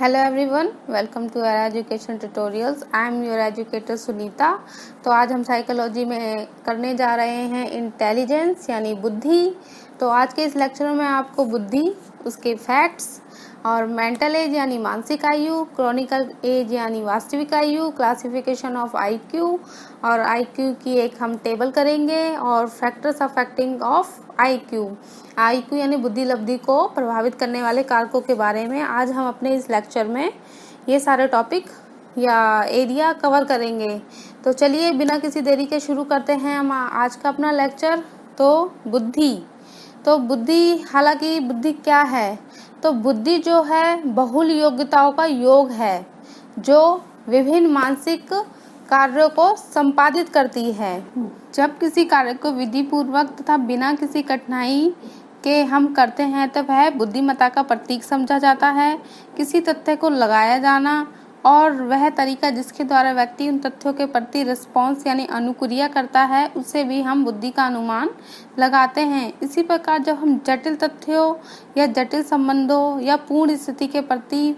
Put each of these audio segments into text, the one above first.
Hello everyone, welcome to our education tutorials. I am your educator Sunita. तो आज हम psychology में करने जा रहे हैं इंटेलिजेंस यानी बुद्धि। तो आज के इस लेक्चर में आपको बुद्धि, उसके फैक्ट्स और मेंटल एज यानी मानसिक आयु, क्रोनिकल एज यानी वास्तविक आयु, क्लासिफिकेशन ऑफ आईक्यू और आईक्यू की एक हम टेबल करेंगे और फैक्टर्स अफेक्टिंग ऑफ आईक्यू यानी बुद्धि लब्धि को प्रभावित करने वाले कारकों के बारे में आज हम अपने इस लेक्चर में ये सारे टॉपिक या एरिया कवर करेंगे। तो चलिए बिना किसी देरी के शुरू करते हैं हम आज का अपना लेक्चर। तो बुद्धि हालांकि बुद्धि क्या है? तो बुद्धि जो है बहुल योग्यताओं का योग है जो विभिन्न मानसिक कार्यों को संपादित करती है। जब किसी कार्य को विधि पूर्वक तथा बिना किसी कठिनाई के हम करते हैं तो वह बुद्धिमत्ता का प्रतीक समझा जाता है। किसी तथ्य को लगाया जाना और वह तरीका जिसके द्वारा व्यक्ति उन तथ्यों के प्रति रिस्पॉन्स यानी अनुक्रिया करता है, उससे भी हम बुद्धि का अनुमान लगाते हैं। इसी प्रकार जब हम जटिल तथ्यों या जटिल संबंधों या पूर्ण स्थिति के प्रति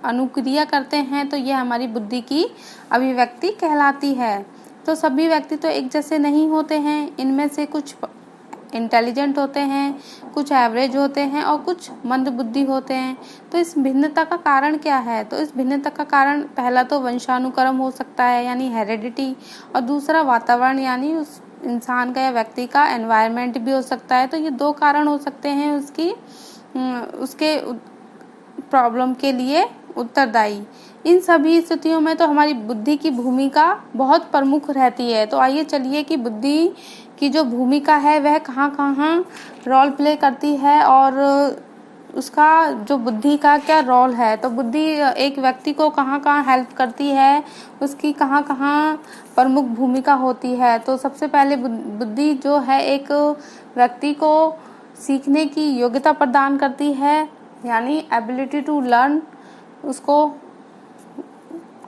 अनुक्रिया करते हैं तो यह हमारी बुद्धि की अभिव्यक्ति कहलाती है। तो सभी व्यक्ति तो एक जैसे नहीं होते हैं, इनमें से कुछ इंटेलिजेंट होते हैं, कुछ एवरेज होते हैं और कुछ मंद बुद्धि होते हैं। तो इस भिन्नता का कारण क्या है? तो इस भिन्नता का कारण पहला तो वंशानुक्रम हो सकता है यानी हेरिडिटी, और दूसरा वातावरण यानी उस इंसान का या व्यक्ति का एनवायरनमेंट भी हो सकता है। तो ये दो कारण हो सकते हैं उसके प्रॉब्लम के लिए उत्तरदायी। इन सभी स्थितियों में तो हमारी बुद्धि की भूमिका बहुत प्रमुख रहती है। तो आइए चलिए कि बुद्धि की जो भूमिका है वह कहाँ कहाँ रोल प्ले करती है और उसका जो बुद्धि का क्या रोल है। तो बुद्धि एक व्यक्ति को कहाँ कहाँ हेल्प करती है, उसकी कहाँ कहाँ प्रमुख भूमिका होती है। तो सबसे पहले बुद्धि जो है एक व्यक्ति को सीखने की योग्यता प्रदान करती है यानी एबिलिटी टू लर्न, उसको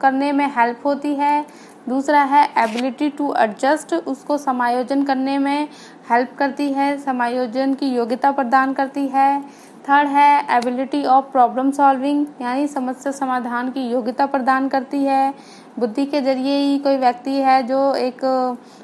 करने में हेल्प होती है। दूसरा है एबिलिटी टू एडजस्ट, उसको समायोजन करने में हेल्प करती है, समायोजन की योग्यता प्रदान करती है। थर्ड है एबिलिटी ऑफ प्रॉब्लम सॉल्विंग यानी समस्या समाधान की योग्यता प्रदान करती है। बुद्धि के जरिए ही कोई व्यक्ति है जो एक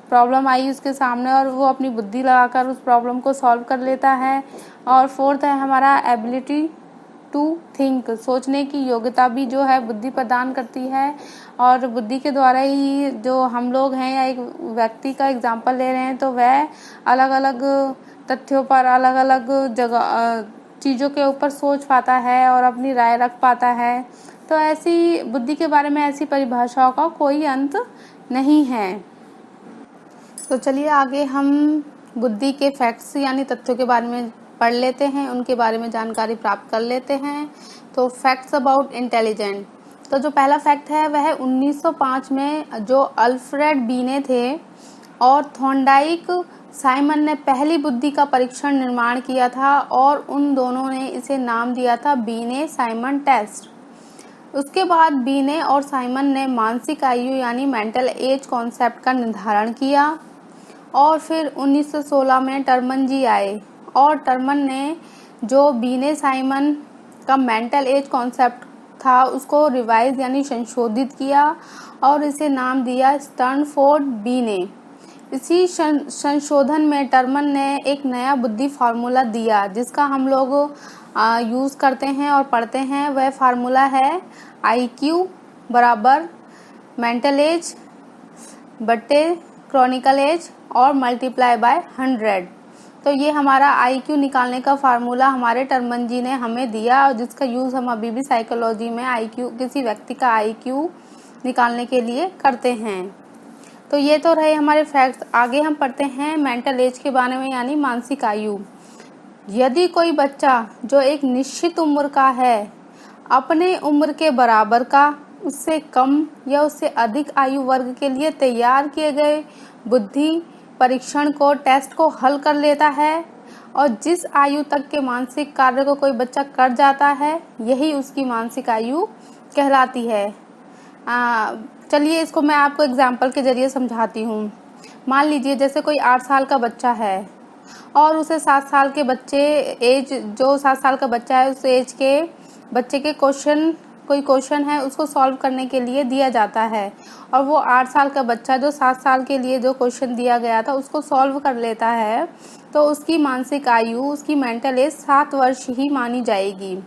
प्रॉब्लम आई उसके सामने और वो अपनी बुद्धि लगाकर उस प्रॉब्लम को सॉल्व कर लेता है। और फोर्थ है हमारा एबिलिटी टू थिंक, सोचने की योग्यता भी जो है बुद्धि प्रदान करती है। और बुद्धि के द्वारा ही जो हम लोग हैं या एक व्यक्ति का एग्जांपल ले रहे हैं तो वह अलग अलग तथ्यों पर अलग अलग जगह चीज़ों के ऊपर सोच पाता है और अपनी राय रख पाता है। तो ऐसी बुद्धि के बारे में ऐसी परिभाषाओं का कोई अंत नहीं है। तो चलिए आगे हम बुद्धि के फैक्ट्स यानी तथ्यों के बारे में पढ़ लेते हैं, उनके बारे में जानकारी प्राप्त कर लेते हैं। तो फैक्ट्स अबाउट इंटेलिजेंट। तो जो पहला फैक्ट है वह 1905 में जो अल्फ्रेड बीने थे और थॉर्नडाइक साइमन ने पहली बुद्धि का परीक्षण निर्माण किया था और उन दोनों ने इसे नाम दिया था बीने साइमन टेस्ट। उसके बाद बीने और साइमन ने मानसिक आयु यानी मेंटल एज कॉन्सेप्ट का निर्धारण किया और फिर 1916 में टर्मन जी आए और टर्मन ने जो बीने साइमन का मेंटल एज कॉन्सेप्ट था उसको रिवाइज यानी संशोधित किया और इसे नाम दिया स्टर्नफोर्ड बीने। इसी संशोधन में टर्मन ने एक नया बुद्धि फार्मूला दिया जिसका हम लोग यूज़ करते हैं और पढ़ते हैं। वह फार्मूला है IQ बराबर मेंटल एज बटे क्रोनिकल एज और मल्टीप्लाई बाय 100। तो ये हमारा IQ निकालने का फार्मूला हमारे टर्मन जी ने हमें दिया और जिसका यूज़ हम अभी भी साइकोलॉजी में IQ किसी व्यक्ति का IQ निकालने के लिए करते हैं। तो ये तो रहे हमारे फैक्ट्स। आगे हम पढ़ते हैं मेंटल एज के बारे में यानी मानसिक आयु। यदि कोई बच्चा जो एक निश्चित उम्र का है अपने उम्र के बराबर का, उससे कम या उससे अधिक आयु वर्ग के लिए तैयार किए गए बुद्धि परीक्षण को टेस्ट को हल कर लेता है और जिस आयु तक के मानसिक कार्य को कोई बच्चा कर जाता है यही उसकी मानसिक आयु कहलाती है। चलिए इसको मैं आपको एग्जाम्पल के जरिए समझाती हूँ। मान लीजिए जैसे कोई 8 साल का बच्चा है और उसे 7 साल के बच्चे जो 7 साल का बच्चा है उस एज के बच्चे के क्वेश्चन कोई क्वेश्चन है उसको सॉल्व करने के लिए दिया जाता है, और वो 8 साल का बच्चा जो 7 साल के लिए जो क्वेश्चन दिया गया था उसको सॉल्व कर लेता है, तो उसकी मानसिक आयु, उसकी मेंटल एज 7 वर्ष ही मानी जाएगी।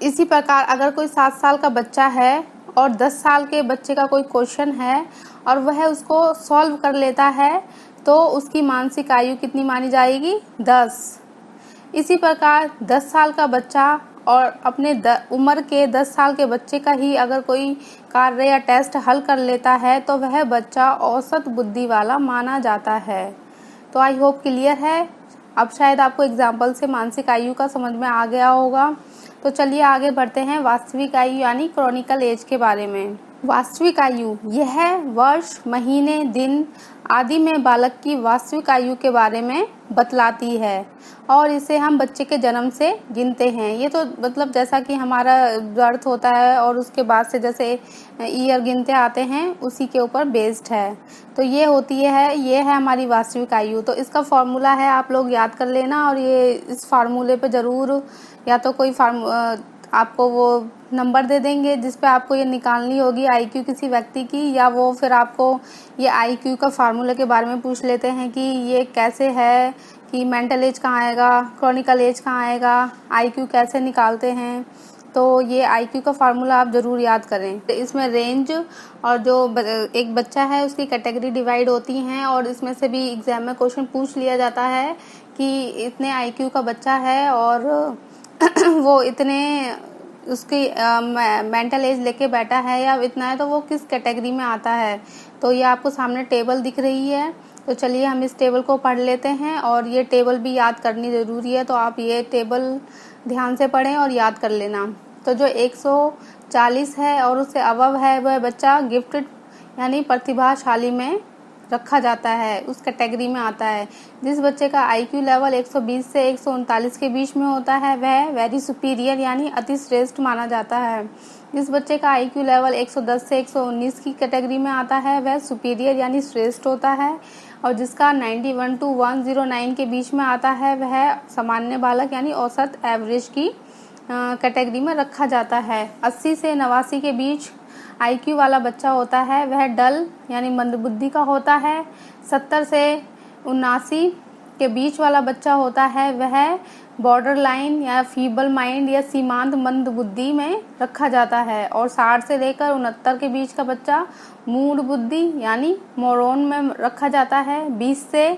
इसी प्रकार अगर कोई 7 साल का बच्चा है और 10 साल के बच्चे का कोई क्वेश्चन है और वह उसको सॉल्व कर लेता है, तो उसकी मानसिक आयु कितनी मानी जाएगी? 10। इसी प्रकार 10 साल का बच्चा और अपने उम्र के 10 साल के बच्चे का ही अगर कोई कार्य या टेस्ट हल कर लेता है तो वह बच्चा औसत बुद्धि वाला माना जाता है। तो आई होप क्लियर है। अब शायद आपको एग्जाम्पल से मानसिक आयु का समझ में आ गया होगा। तो चलिए आगे बढ़ते हैं वास्तविक आयु यानी क्रॉनिकल एज के बारे में। वास्तविक आयु यह वर्ष, महीने, दिन आदि में बालक की वास्तविक आयु के बारे में बतलाती है, और इसे हम बच्चे के जन्म से गिनते हैं। ये तो मतलब जैसा कि हमारा बर्थ होता है और उसके बाद से जैसे ईयर गिनते आते हैं उसी के ऊपर बेस्ड है। तो ये है हमारी वास्तविक आयु। तो इसका फॉर्मूला है, आप लोग याद कर लेना, और ये इस फार्मूले पे ज़रूर या तो कोई आपको वो नंबर दे देंगे जिस पे आपको ये निकालनी होगी आईक्यू किसी व्यक्ति की, या वो फिर आपको ये आईक्यू का फार्मूला के बारे में पूछ लेते हैं कि ये कैसे है, कि मेंटल एज कहाँ आएगा, क्रॉनिकल एज कहाँ आएगा, आईक्यू कैसे निकालते हैं। तो ये आईक्यू का फार्मूला आप ज़रूर याद करें। तो इसमें रेंज और जो एक बच्चा है उसकी कैटेगरी डिवाइड होती हैं, और इसमें से भी एग्जाम में क्वेश्चन पूछ लिया जाता है कि इतने आईक्यू का बच्चा है और वो इतने उसकी मेंटल एज लेके बैठा है या इतना है, तो वो किस कैटेगरी में आता है। तो ये आपको सामने टेबल दिख रही है। तो चलिए हम इस टेबल को पढ़ लेते हैं, और ये टेबल भी याद करनी ज़रूरी है, तो आप ये टेबल ध्यान से पढ़ें और याद कर लेना। तो जो 140 है और उससे अबव है वह बच्चा गिफ्टेड यानी प्रतिभाशाली में रखा जाता है, उस कैटेगरी में आता है। जिस बच्चे का आईक्यू लेवल 120 से 139 के बीच में होता है वह वेरी सुपीरियर यानी अति श्रेष्ठ माना जाता है। जिस बच्चे का आईक्यू लेवल 110 से 119 की कैटेगरी में आता है वह सुपीरियर यानी श्रेष्ठ होता है, और जिसका 91 to 109 के बीच में आता है वह सामान्य बालक यानी औसत एवरेज की कैटेगरी में रखा जाता है। 80 से 89 के बीच आईक्यू वाला बच्चा होता है वह डल यानी मंदबुद्धि का होता है। 70 से 79 के बीच वाला बच्चा होता है वह बॉर्डर लाइन या फीबल माइंड या सीमांत मंद बुद्धि में रखा जाता है, और 60 से लेकर 69 के बीच का बच्चा मूढ़ बुद्धि यानी मोरोन में रखा जाता है। 20 से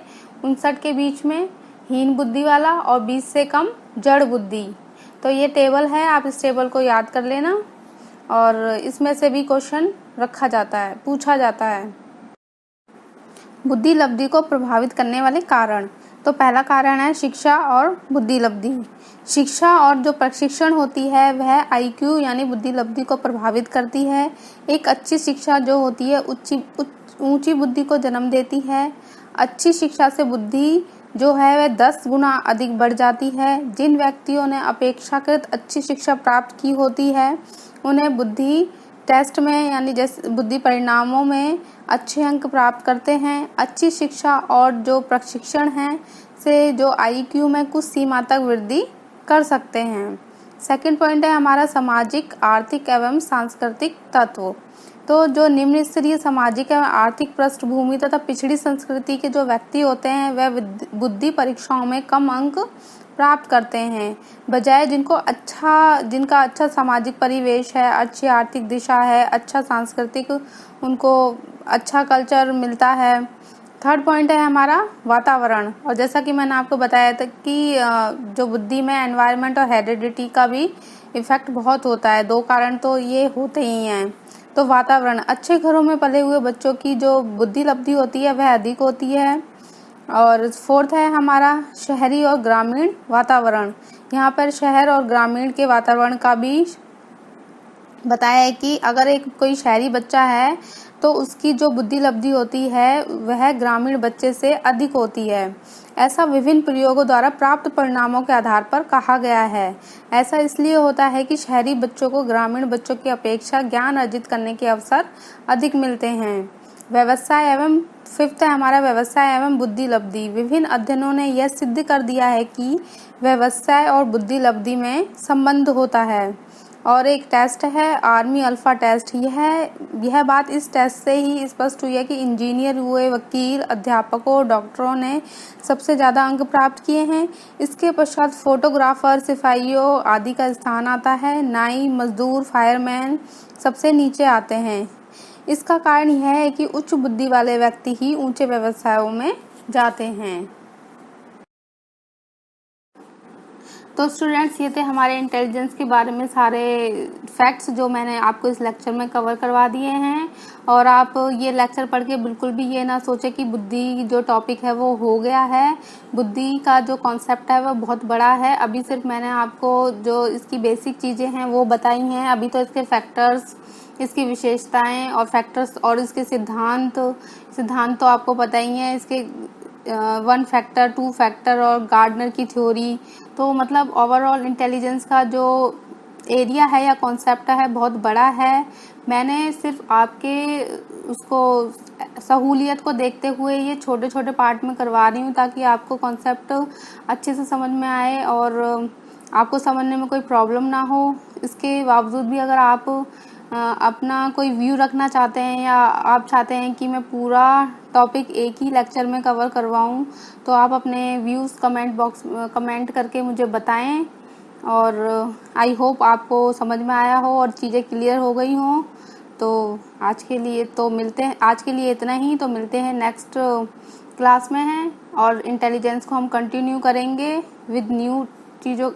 59 के बीच में हीन बुद्धि वाला, और 20 से कम जड़ बुद्धि। तो ये टेबल है, आप इस टेबल को याद कर लेना, और इसमें से भी क्वेश्चन रखा जाता है, पूछा जाता है। बुद्धि लब्धि को प्रभावित करने वाले कारण। तो पहला कारण है शिक्षा और बुद्धि लब्धि। शिक्षा और जो प्रशिक्षण होती है वह आईक्यू यानी बुद्धि लब्धि को प्रभावित करती है। एक अच्छी शिक्षा जो होती है ऊंची बुद्धि को जन्म देती है। अच्छी शिक्षा से बुद्धि जो है वह 10 गुना अधिक बढ़ जाती है। जिन व्यक्तियों ने अपेक्षाकृत अच्छी शिक्षा प्राप्त की होती है उन्हें बुद्धि टेस्ट में यानी जैसे बुद्धि परिणामों में अच्छे अंक प्राप्त करते हैं। अच्छी शिक्षा और जो प्रशिक्षण है से जो आईक्यू में कुछ सीमा तक वृद्धि कर सकते हैं। सेकंड पॉइंट है हमारा सामाजिक, आर्थिक एवं सांस्कृतिक तत्व। तो जो निम्न स्तरीय सामाजिक एवं आर्थिक पृष्ठभूमि तथा पिछड़ी संस्कृति के जो व्यक्ति होते हैं वह बुद्धि परीक्षाओं में कम अंक प्राप्त करते हैं, बजाय जिनका अच्छा सामाजिक परिवेश है, अच्छी आर्थिक दिशा है, अच्छा सांस्कृतिक उनको अच्छा कल्चर मिलता है। थर्ड पॉइंट है हमारा वातावरण, और जैसा कि मैंने आपको बताया था कि जो बुद्धि में एनवायरनमेंट और हेरिडिटी का भी इफेक्ट बहुत होता है। 2 कारण तो ये होते ही हैं। तो वातावरण, अच्छे घरों में पले हुए बच्चों की जो बुद्धि लब्धि होती है वह अधिक होती है। और फोर्थ है हमारा शहरी और ग्रामीण वातावरण। यहाँ पर शहर और ग्रामीण के वातावरण का भी बताया है कि अगर कोई शहरी बच्चा है तो उसकी जो बुद्धि लब्धि होती है वह ग्रामीण बच्चे से अधिक होती है। ऐसा विभिन्न प्रयोगों द्वारा प्राप्त परिणामों के आधार पर कहा गया है। ऐसा इसलिए होता है कि शहरी बच्चों को ग्रामीण बच्चों की अपेक्षा ज्ञान अर्जित करने के अवसर अधिक मिलते हैं। व्यवसाय एवं फिफ्थ है हमारा व्यवसाय एवं बुद्धि लब्धि। विभिन्न अध्ययनों ने यह सिद्ध कर दिया है कि व्यवसाय और बुद्धि लब्धि में संबंध होता है। और एक टेस्ट है आर्मी अल्फा टेस्ट। यह बात इस टेस्ट से ही स्पष्ट हुई है कि इंजीनियर हुए वकील, अध्यापकों, डॉक्टरों ने सबसे ज़्यादा अंक प्राप्त किए हैं। इसके पश्चात फोटोग्राफर, सिपाहियों आदि का स्थान आता है। नाई, मजदूर, फायरमैन सबसे नीचे आते हैं। इसका कारण यह है कि उच्च बुद्धि वाले व्यक्ति ही ऊंचे व्यवसायों में जाते हैं। तो स्टूडेंट्स, ये थे हमारे इंटेलिजेंस के बारे में सारे फैक्ट्स जो मैंने आपको इस लेक्चर में कवर करवा दिए हैं। और आप ये लेक्चर पढ़ के बिल्कुल भी ये ना सोचे कि बुद्धि जो टॉपिक है वो हो गया है। बुद्धि का जो कॉन्सेप्ट है वो बहुत बड़ा है। अभी सिर्फ मैंने आपको जो इसकी बेसिक चीज़ें हैं वो बताई हैं। अभी तो इसके फैक्टर्स, इसकी विशेषताएं और फैक्टर्स और इसके सिद्धांत तो आपको पता ही है। इसके 1 फैक्टर, 2 फैक्टर और गार्डनर की थ्योरी। तो मतलब ओवरऑल इंटेलिजेंस का जो एरिया है या कॉन्सेप्ट है बहुत बड़ा है। मैंने सिर्फ आपके उसको सहूलियत को देखते हुए ये छोटे छोटे पार्ट में करवा रही हूँ ताकि आपको कॉन्सेप्ट अच्छे से समझ में आए और आपको समझने में कोई प्रॉब्लम ना हो। इसके बावजूद भी अगर आप अपना कोई व्यू रखना चाहते हैं या आप चाहते हैं कि मैं पूरा टॉपिक एक ही लेक्चर में कवर करवाऊं, तो आप अपने व्यूज़ कमेंट करके मुझे बताएं। और आई होप आपको समझ में आया हो और चीज़ें क्लियर हो गई हों। तो आज के लिए इतना ही। तो मिलते हैं नेक्स्ट क्लास में हैं और इंटेलिजेंस को हम कंटिन्यू करेंगे विद न्यू चीज़ों